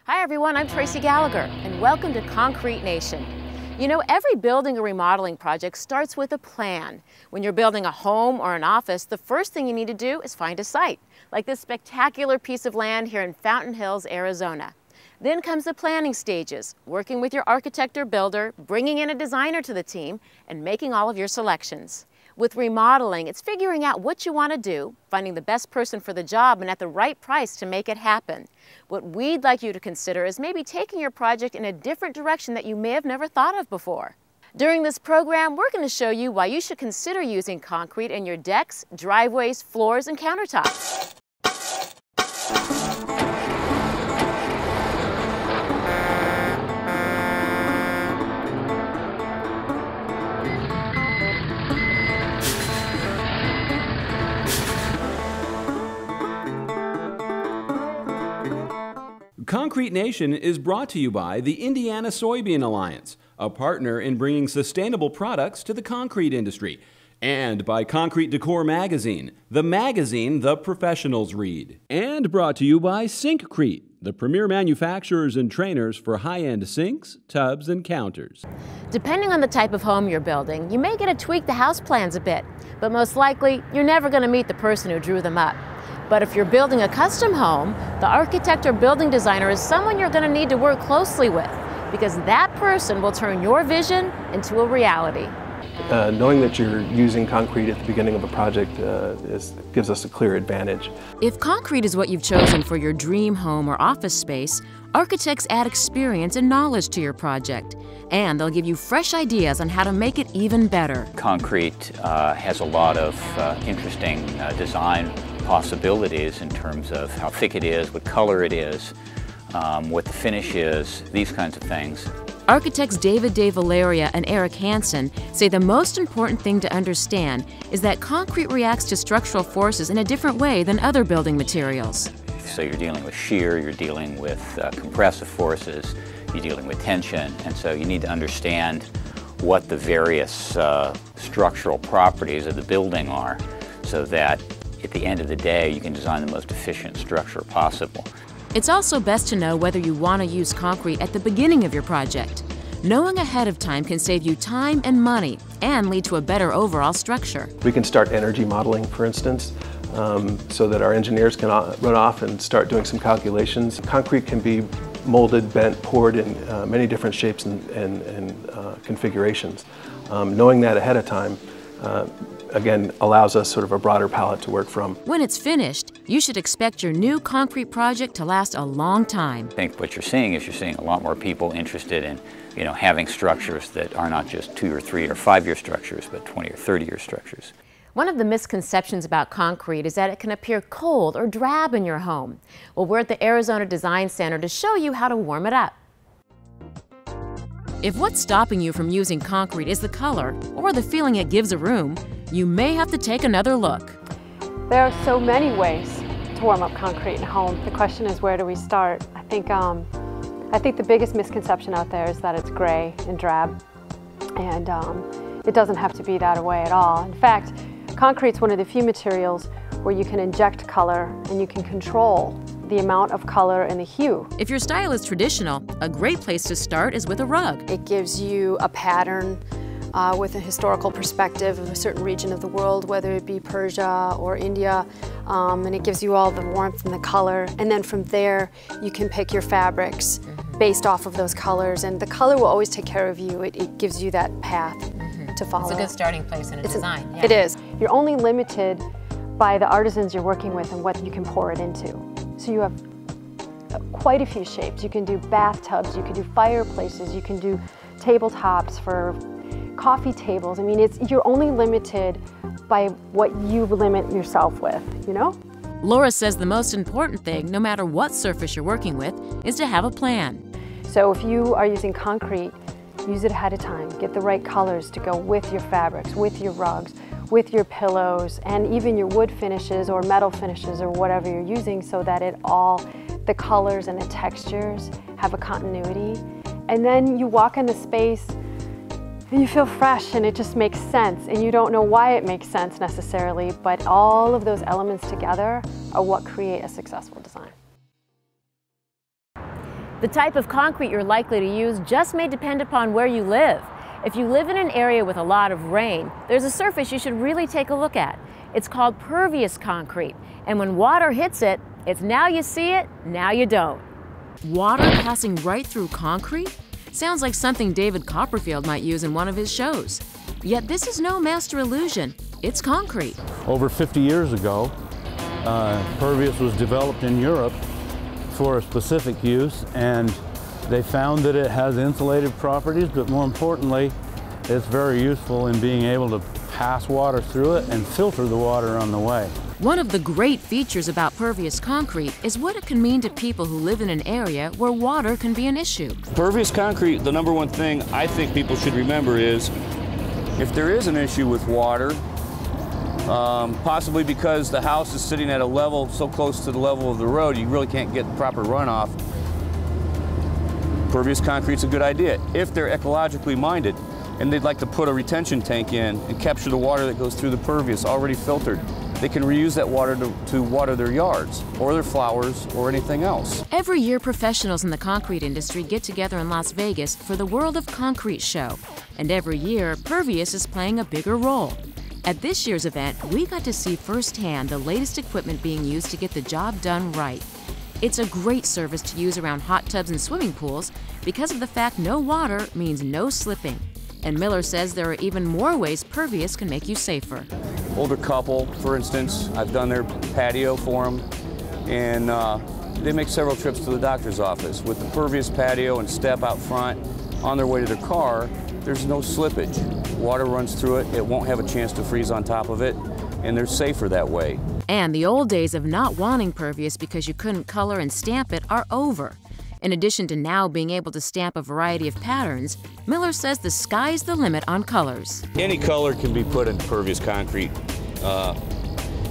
Hi everyone, I'm Tracy Gallagher, and welcome to Concrete Nation. You know, every building or remodeling project starts with a plan. When you're building a home or an office, the first thing you need to do is find a site, like this spectacular piece of land here in Fountain Hills, Arizona. Then comes the planning stages, working with your architect or builder, bringing in a designer to the team, and making all of your selections. With remodeling, it's figuring out what you want to do, finding the best person for the job and at the right price to make it happen. What we'd like you to consider is maybe taking your project in a different direction that you may have never thought of before. During this program, we're going to show you why you should consider using concrete in your decks, driveways, floors, and countertops. Concrete Nation is brought to you by the Indiana Soybean Alliance, a partner in bringing sustainable products to the concrete industry, and by Concrete Decor Magazine, the magazine the professionals read. And brought to you by Syncrete, the premier manufacturers and trainers for high-end sinks, tubs, and counters. Depending on the type of home you're building, you may get to tweak the house plans a bit, but most likely you're never going to meet the person who drew them up. But if you're building a custom home, the architect or building designer is someone you're going to need to work closely with, because that person will turn your vision into a reality. Knowing that you're using concrete at the beginning of a project gives us a clear advantage. If concrete is what you've chosen for your dream home or office space, architects add experience and knowledge to your project, and they'll give you fresh ideas on how to make it even better. Concrete has a lot of interesting design possibilities in terms of how thick it is, what color it is, what the finish is, these kinds of things. Architects David De Valeria and Eric Hansen say the most important thing to understand is that concrete reacts to structural forces in a different way than other building materials. So you're dealing with shear, you're dealing with compressive forces, you're dealing with tension, and so you need to understand what the various structural properties of the building are so that at the end of the day you can design the most efficient structure possible. It's also best to know whether you want to use concrete at the beginning of your project. Knowing ahead of time can save you time and money and lead to a better overall structure. We can start energy modeling, for instance, so that our engineers can run off and start doing some calculations. Concrete can be molded, bent, poured in many different shapes and configurations. Knowing that ahead of time again, allows us sort of a broader palette to work from. When it's finished, you should expect your new concrete project to last a long time. I think what you're seeing is a lot more people interested in, having structures that are not just 2 or 3 or 5-year structures, but 20 or 30-year structures. One of the misconceptions about concrete is that it can appear cold or drab in your home. Well, we're at the Arizona Design Center to show you how to warm it up. If what's stopping you from using concrete is the color or the feeling it gives a room, you may have to take another look. There are so many ways to warm up concrete in a home. The question is, where do we start? I think the biggest misconception out there is that it's gray and drab, and it doesn't have to be that way at all. In fact, concrete's one of the few materials where you can inject color and you can control the amount of color and the hue. If your style is traditional, a great place to start is with a rug. It gives you a pattern with a historical perspective of a certain region of the world, whether it be Persia or India, and it gives you all the warmth and the color. And then from there, you can pick your fabrics based off of those colors, and the color will always take care of you. It gives you that path to follow. It's a good starting place in a design. It is. You're only limited by the artisans you're working with and what you can pour it into. So you have quite a few shapes. You can do bathtubs, you can do fireplaces, you can do tabletops for coffee tables. I mean, you're only limited by what you limit yourself with, Laura says the most important thing, no matter what surface you're working with, is to have a plan. So if you are using concrete, use it ahead of time. Get the right colors to go with your fabrics, with your rugs, with your pillows, and even your wood finishes or metal finishes or whatever you're using, so that the colors and the textures have a continuity. And then you walk in the space and you feel fresh, and it just makes sense, and you don't know why it makes sense necessarily, but all of those elements together are what create a successful design. The type of concrete you're likely to use just may depend upon where you live. If you live in an area with a lot of rain, there's a surface you should really take a look at. It's called pervious concrete, and when water hits it, it's now you see it, now you don't. Water passing right through concrete? Sounds like something David Copperfield might use in one of his shows. Yet this is no master illusion, it's concrete. Over 50 years ago, pervious was developed in Europe for a specific use, and they found that it has insulative properties, but more importantly, it's very useful in being able to pass water through it and filter the water on the way. One of the great features about pervious concrete is what it can mean to people who live in an area where water can be an issue. Pervious concrete, the number one thing I think people should remember is if there is an issue with water, possibly because the house is sitting at a level so close to the level of the road, you really can't get proper runoff, pervious concrete's a good idea. If they're ecologically minded and they'd like to put a retention tank in and capture the water that goes through the pervious already filtered, they can reuse that water to water their yards or their flowers or anything else. Every year, professionals in the concrete industry get together in Las Vegas for the World of Concrete show. And every year, pervious is playing a bigger role. At this year's event, we got to see firsthand the latest equipment being used to get the job done right. It's a great service to use around hot tubs and swimming pools because of the fact no water means no slipping. And Miller says there are even more ways pervious can make you safer. Older couple, for instance, I've done their patio for them, and they make several trips to the doctor's office. With the pervious patio and step out front on their way to their car, there's no slippage. Water runs through it, it won't have a chance to freeze on top of it, and they're safer that way. And the old days of not wanting pervious because you couldn't color and stamp it are over. In addition to now being able to stamp a variety of patterns, Miller says the sky's the limit on colors. Any color can be put in pervious concrete.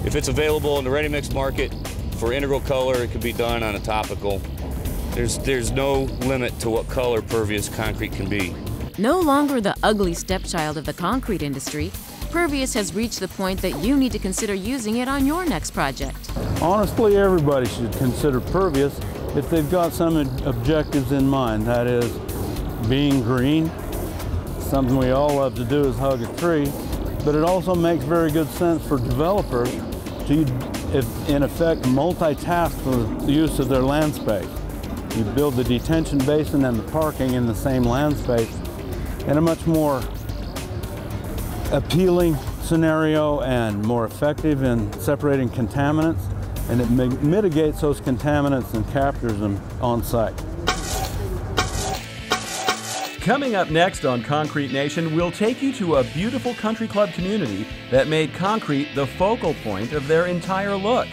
If it's available in the ready-mix market for integral color, it can be done on a topical. There's no limit to what color pervious concrete can be. No longer the ugly stepchild of the concrete industry, pervious has reached the point that you need to consider using it on your next project. Honestly, everybody should consider pervious if they've got some objectives in mind. That is, being green, something we all love to do is hug a tree, but it also makes very good sense for developers to, in effect, multitask for the use of their land space. You build the detention basin and the parking in the same land space in a much more appealing scenario and more effective in separating contaminants, and it mitigates those contaminants and captures them on site. Coming up next on Concrete Nation, we'll take you to a beautiful country club community that made concrete the focal point of their entire look.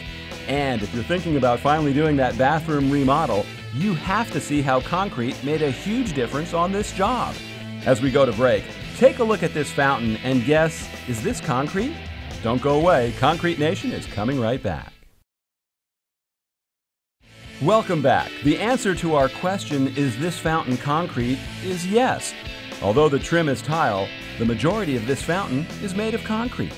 And if you're thinking about finally doing that bathroom remodel, you have to see how concrete made a huge difference on this job. As we go to break, take a look at this fountain and guess, is this concrete? Don't go away, Concrete Nation is coming right back. Welcome back. The answer to our question, is this fountain concrete, is yes. Although the trim is tile, the majority of this fountain is made of concrete.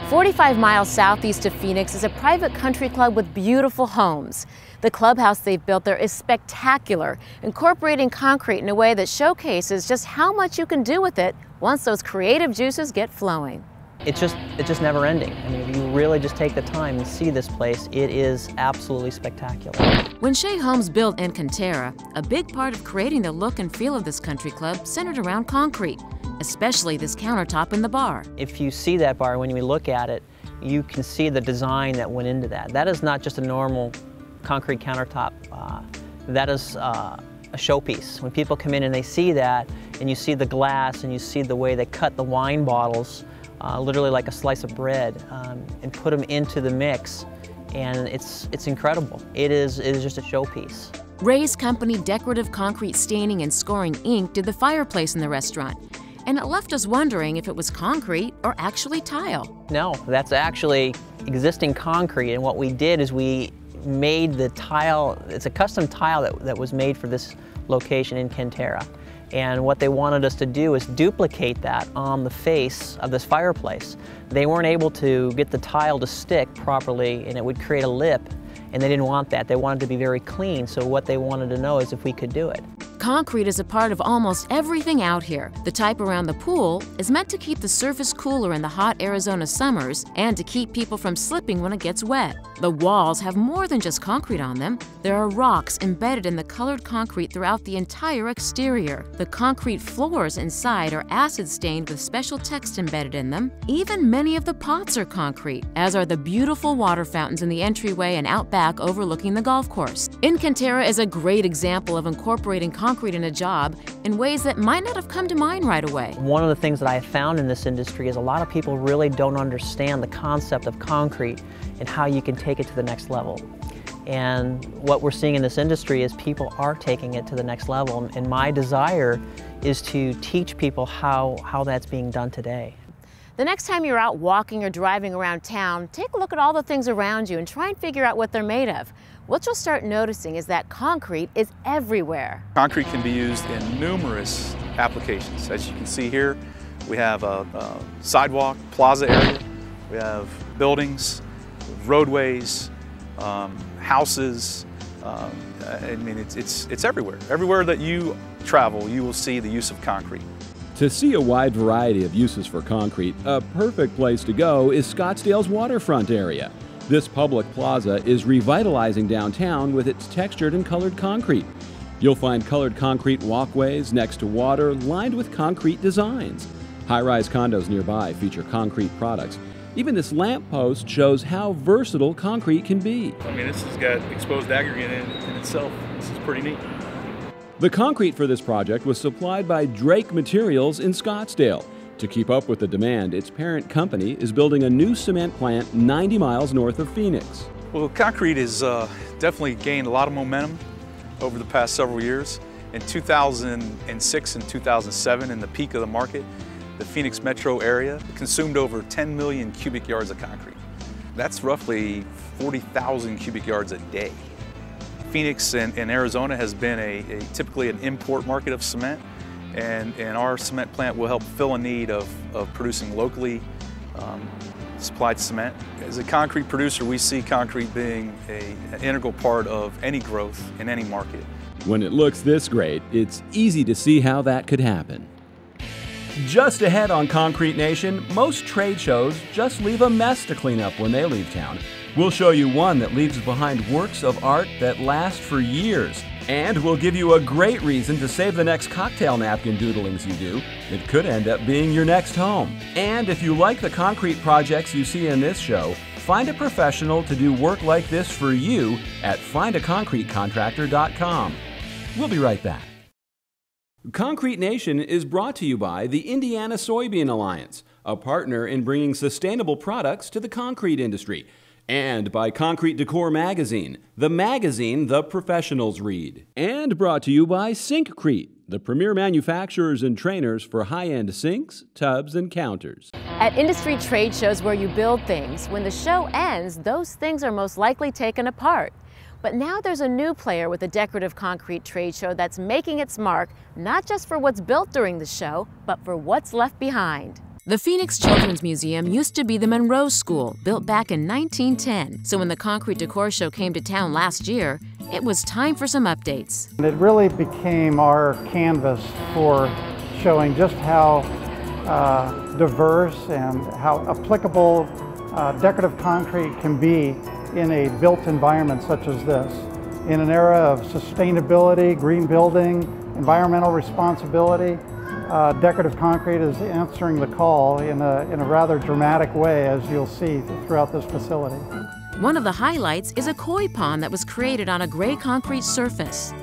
45 miles southeast of Phoenix is a private country club with beautiful homes. The clubhouse they've built there is spectacular, incorporating concrete in a way that showcases just how much you can do with it once those creative juices get flowing. It's just never ending. I mean, if you really just take the time and see this place, it is absolutely spectacular. When Shea Homes built Encantera, a big part of creating the look and feel of this country club centered around concrete, especially this countertop in the bar. If you see that bar, when you look at it, you can see the design that went into that. That is not just a normal concrete countertop. That is a showpiece. When people come in and they see that, and you see the glass, and you see the way they cut the wine bottles, literally like a slice of bread, and put them into the mix, and it's incredible. It is just a showpiece. Ray's company Decorative Concrete Staining and Scoring Inc. did the fireplace in the restaurant, and it left us wondering if it was concrete or actually tile. No, that's actually existing concrete, and what we did is we made the tile. It's a custom tile that was made for this location in Encantera. And what they wanted us to do is duplicate that on the face of this fireplace. They weren't able to get the tile to stick properly, and it would create a lip. and they didn't want that. They wanted to be very clean, so what they wanted to know is if we could do it. Concrete is a part of almost everything out here. The type around the pool is meant to keep the surface cooler in the hot Arizona summers and to keep people from slipping when it gets wet. The walls have more than just concrete on them. There are rocks embedded in the colored concrete throughout the entire exterior. The concrete floors inside are acid stained with special text embedded in them. Even many of the pots are concrete, as are the beautiful water fountains in the entryway and out back overlooking the golf course. Incanterra is a great example of incorporating concrete in a job in ways that might not have come to mind right away. One of the things that I have found in this industry is a lot of people really don't understand the concept of concrete and how you can take it to the next level. And what we're seeing in this industry is people are taking it to the next level, and my desire is to teach people how that's being done today. The next time you're out walking or driving around town, take a look at all the things around you and try and figure out what they're made of. What you'll start noticing is that concrete is everywhere. Concrete can be used in numerous applications. As you can see here, we have a sidewalk, plaza area, we have buildings, roadways, houses. I mean, it's everywhere. Everywhere that you travel, you will see the use of concrete. To see a wide variety of uses for concrete, a perfect place to go is Scottsdale's waterfront area. This public plaza is revitalizing downtown with its textured and colored concrete. You'll find colored concrete walkways next to water lined with concrete designs. High-rise condos nearby feature concrete products. Even this lamppost shows how versatile concrete can be. I mean, this has got exposed aggregate in itself. This is pretty neat. The concrete for this project was supplied by Drake Materials in Scottsdale. To keep up with the demand, its parent company is building a new cement plant 90 miles north of Phoenix. Well, concrete has definitely gained a lot of momentum over the past several years. In 2006 and 2007, in the peak of the market, the Phoenix metro area consumed over 10 million cubic yards of concrete. That's roughly 40,000 cubic yards a day. Phoenix and Arizona has been typically an import market of cement, and our cement plant will help fill a need of producing locally supplied cement. As a concrete producer, we see concrete being an integral part of any growth in any market. When it looks this great, it's easy to see how that could happen. Just ahead on Concrete Nation, most trade shows just leave a mess to clean up when they leave town. We'll show you one that leaves behind works of art that last for years. And we'll give you a great reason to save the next cocktail napkin doodlings you do. It could end up being your next home. And if you like the concrete projects you see in this show, find a professional to do work like this for you at findaconcretecontractor.com. We'll be right back. Concrete Nation is brought to you by the Indiana Soybean Alliance, a partner in bringing sustainable products to the concrete industry, and by Concrete Decor Magazine, the magazine the professionals read. And brought to you by Syncrete, the premier manufacturers and trainers for high-end sinks, tubs, and counters. At industry trade shows where you build things, when the show ends, those things are most likely taken apart. But now there's a new player with a decorative concrete trade show that's making its mark, not just for what's built during the show, but for what's left behind. The Phoenix Children's Museum used to be the Monroe School, built back in 1910. So when the Concrete Decor Show came to town last year, it was time for some updates. It really became our canvas for showing just how diverse and how applicable decorative concrete can be in a built environment such as this. In an era of sustainability, green building, environmental responsibility, decorative concrete is answering the call in a rather dramatic way, as you'll see throughout this facility. One of the highlights is a koi pond that was created on a gray concrete surface.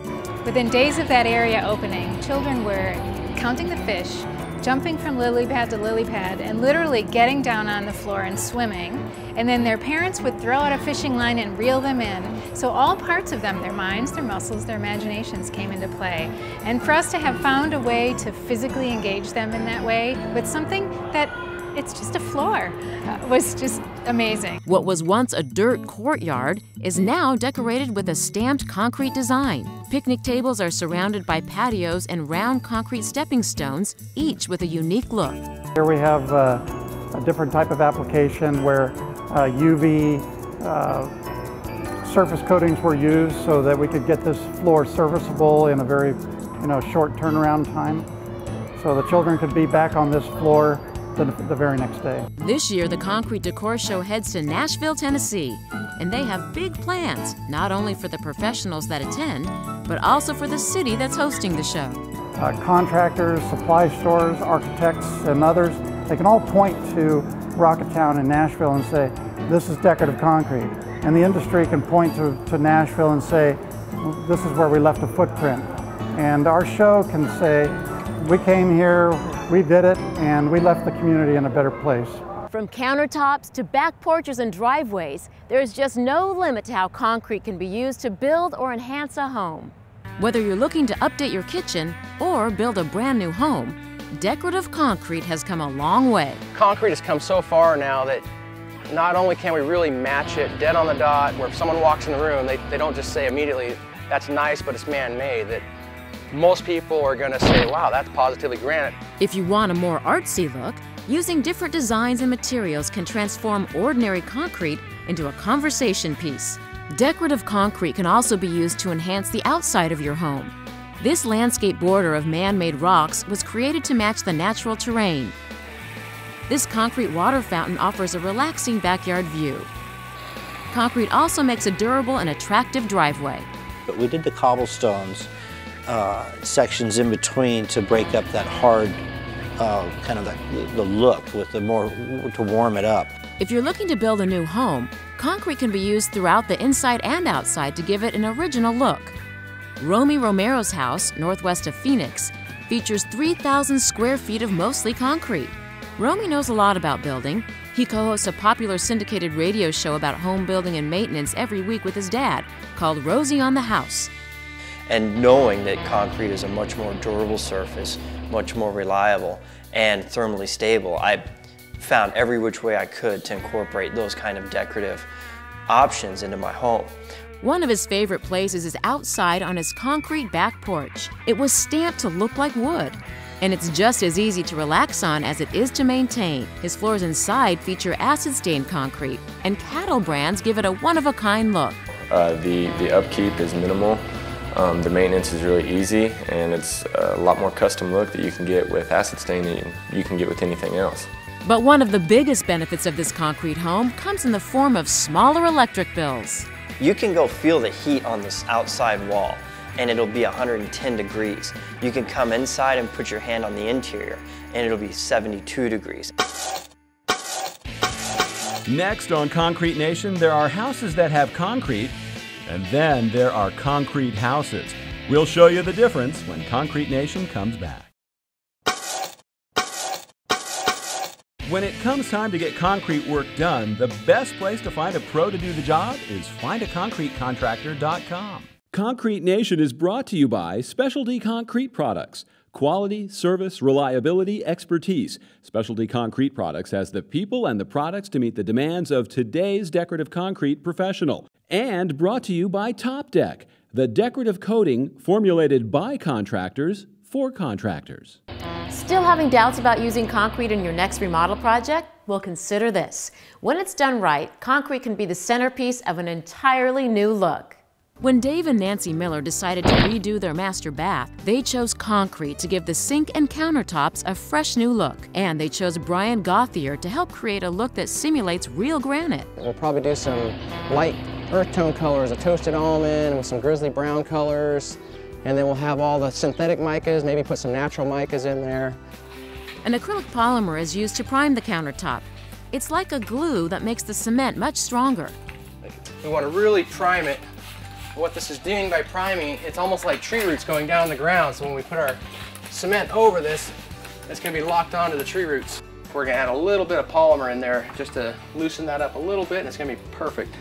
Within days of that area opening, children were counting the fish, jumping from lily pad to lily pad, and literally getting down on the floor and swimming. And then their parents would throw out a fishing line and reel them in. So all parts of them, their minds, their muscles, their imaginations came into play. And for us to have found a way to physically engage them in that way with something that it's just a floor was just amazing. What was once a dirt courtyard is now decorated with a stamped concrete design. Picnic tables are surrounded by patios and round concrete stepping stones, each with a unique look. Here we have a different type of application where UV surface coatings were used so that we could get this floor serviceable in a very short turnaround time, so the children could be back on this floor the very next day. This year, the Concrete Decor Show heads to Nashville, Tennessee, and they have big plans, not only for the professionals that attend, but also for the city that's hosting the show. Contractors, supply stores, architects, and others, they can all point to Rocketown and Nashville and say, this is decorative concrete. And the industry can point to Nashville and say, well, this is where we left a footprint. And our show can say, we came here, we did it, and we left the community in a better place. From countertops to back porches and driveways, there is just no limit to how concrete can be used to build or enhance a home. Whether you're looking to update your kitchen or build a brand new home, decorative concrete has come a long way. Concrete has come so far now that not only can we really match it dead on the dot, where if someone walks in the room, they don't just say immediately, that's nice, but it's man-made, that most people are going to say, wow, that's positively granite. If you want a more artsy look, using different designs and materials can transform ordinary concrete into a conversation piece. Decorative concrete can also be used to enhance the outside of your home. This landscape border of man-made rocks was created to match the natural terrain. This concrete water fountain offers a relaxing backyard view. Concrete also makes a durable and attractive driveway. But we did the cobblestones sections in between to break up that hard kind of the look with the more to warm it up. If you're looking to build a new home, concrete can be used throughout the inside and outside to give it an original look. Romy Romero's house, northwest of Phoenix, features 3,000 square feet of mostly concrete. Romy knows a lot about building. He co-hosts a popular syndicated radio show about home building and maintenance every week with his dad, called Rosie on the House. And knowing that concrete is a much more durable surface, much more reliable and thermally stable, I found every which way I could to incorporate those kind of decorative options into my home. One of his favorite places is outside on his concrete back porch. It was stamped to look like wood, and it's just as easy to relax on as it is to maintain. His floors inside feature acid-stained concrete, and Cattle brands give it a one-of-a-kind look. The upkeep is minimal. The maintenance is really easy, and it's a lot more custom look that you can get with acid stain than you can get with anything else. But one of the biggest benefits of this concrete home comes in the form of smaller electric bills. You can go feel the heat on this outside wall, and it'll be 110 degrees. You can come inside and put your hand on the interior, and it'll be 72 degrees. Next on Concrete Nation, there are houses that have concrete, and then there are concrete houses. We'll show you the difference when Concrete Nation comes back. When it comes time to get concrete work done, the best place to find a pro to do the job is findaconcretecontractor.com. Concrete Nation is brought to you by Specialty Concrete Products. Quality, service, reliability, expertise. Specialty Concrete Products has the people and the products to meet the demands of today's decorative concrete professional. And brought to you by Top Deck, the decorative coating formulated by contractors for contractors. Still having doubts about using concrete in your next remodel project? Well, consider this. When it's done right, concrete can be the centerpiece of an entirely new look. When Dave and Nancy Miller decided to redo their master bath, they chose concrete to give the sink and countertops a fresh new look. And they chose Brian Gauthier to help create a look that simulates real granite. We'll probably do some light earth tone colors, a toasted almond with some grizzly brown colors. And then we'll have all the synthetic micas, maybe put some natural micas in there. An acrylic polymer is used to prime the countertop. It's like a glue that makes the cement much stronger. We want to really prime it. What this is doing by priming, it's almost like tree roots going down the ground. So when we put our cement over this, it's going to be locked onto the tree roots. We're going to add a little bit of polymer in there just to loosen that up a little bit, and it's going to be perfect.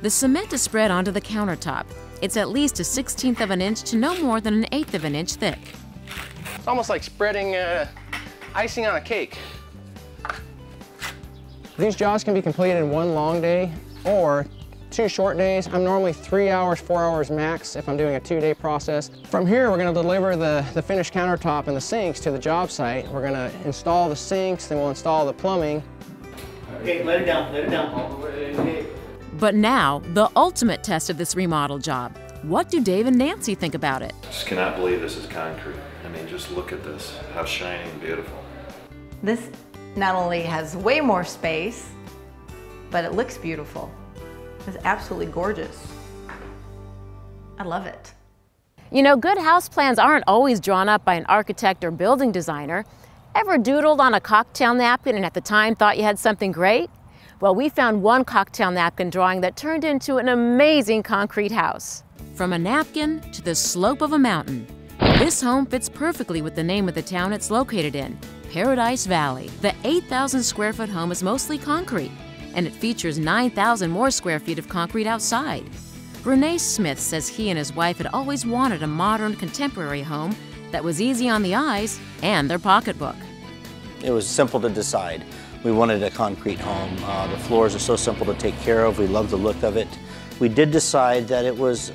The cement is spread onto the countertop. It's at least a 1/16 of an inch to no more than an 1/8 of an inch thick. It's almost like spreading icing on a cake. These jobs can be completed in one long day or 2 short days. I'm normally 3 hours, 4 hours max if I'm doing a 2-day process. From here, we're going to deliver the finished countertop and the sinks to the job site. We're going to install the sinks, then we'll install the plumbing. Okay, let it down, let it down. But now, the ultimate test of this remodel job. What do Dave and Nancy think about it? Just cannot believe this is concrete. I mean, just look at this, how shiny and beautiful. This not only has way more space, but it looks beautiful. It's absolutely gorgeous. I love it. You know, good house plans aren't always drawn up by an architect or building designer. Ever doodled on a cocktail napkin and at the time thought you had something great? Well, we found one cocktail napkin drawing that turned into an amazing concrete house. From a napkin to the slope of a mountain, this home fits perfectly with the name of the town it's located in, Paradise Valley. The 8,000 square foot home is mostly concrete, and it features 9,000 more square feet of concrete outside. Renee Smith says he and his wife had always wanted a modern, contemporary home that was easy on the eyes and their pocketbook. It was simple to decide. We wanted a concrete home. The floors are so simple to take care of. We love the look of it. We did decide that it was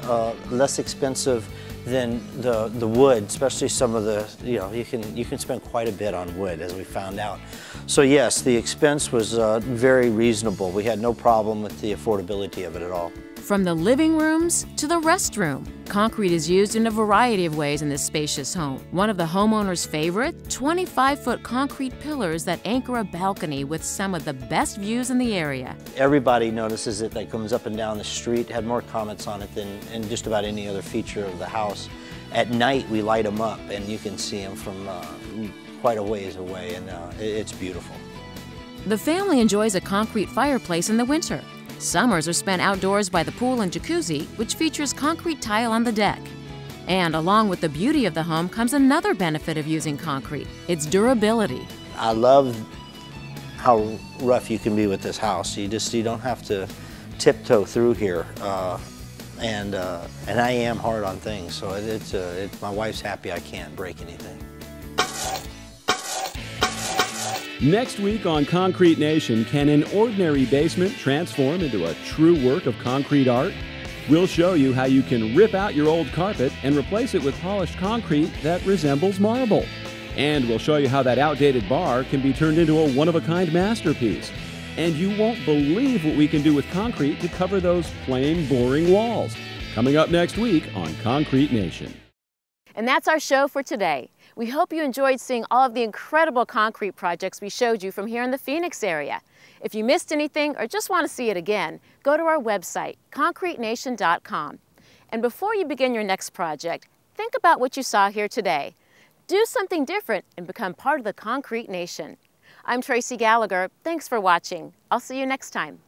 less expensive than the wood, especially some of the, you can spend quite a bit on wood, as we found out. So yes, the expense was very reasonable. We had no problem with the affordability of it at all. From the living rooms to the restroom, concrete is used in a variety of ways in this spacious home. One of the homeowner's favorite, 25-foot concrete pillars that anchor a balcony with some of the best views in the area. Everybody notices it that comes up and down the street, had more comments on it than in just about any other feature of the house. At night, we light them up and you can see them from quite a ways away, and it's beautiful. The family enjoys a concrete fireplace in the winter. Summers are spent outdoors by the pool and jacuzzi, which features concrete tile on the deck. And along with the beauty of the home comes another benefit of using concrete, its durability. I love how rough you can be with this house. You don't have to tiptoe through here. And I am hard on things, so my wife's happy I can't break anything. Next week on Concrete Nation, can an ordinary basement transform into a true work of concrete art? We'll show you how you can rip out your old carpet and replace it with polished concrete that resembles marble. And we'll show you how that outdated bar can be turned into a one-of-a-kind masterpiece. And you won't believe what we can do with concrete to cover those plain, boring walls. Coming up next week on Concrete Nation. And that's our show for today. We hope you enjoyed seeing all of the incredible concrete projects we showed you from here in the Phoenix area. If you missed anything or just want to see it again, go to our website, concretenation.com. And before you begin your next project, think about what you saw here today. Do something different and become part of the Concrete Nation. I'm Tracy Gallagher. Thanks for watching. I'll see you next time.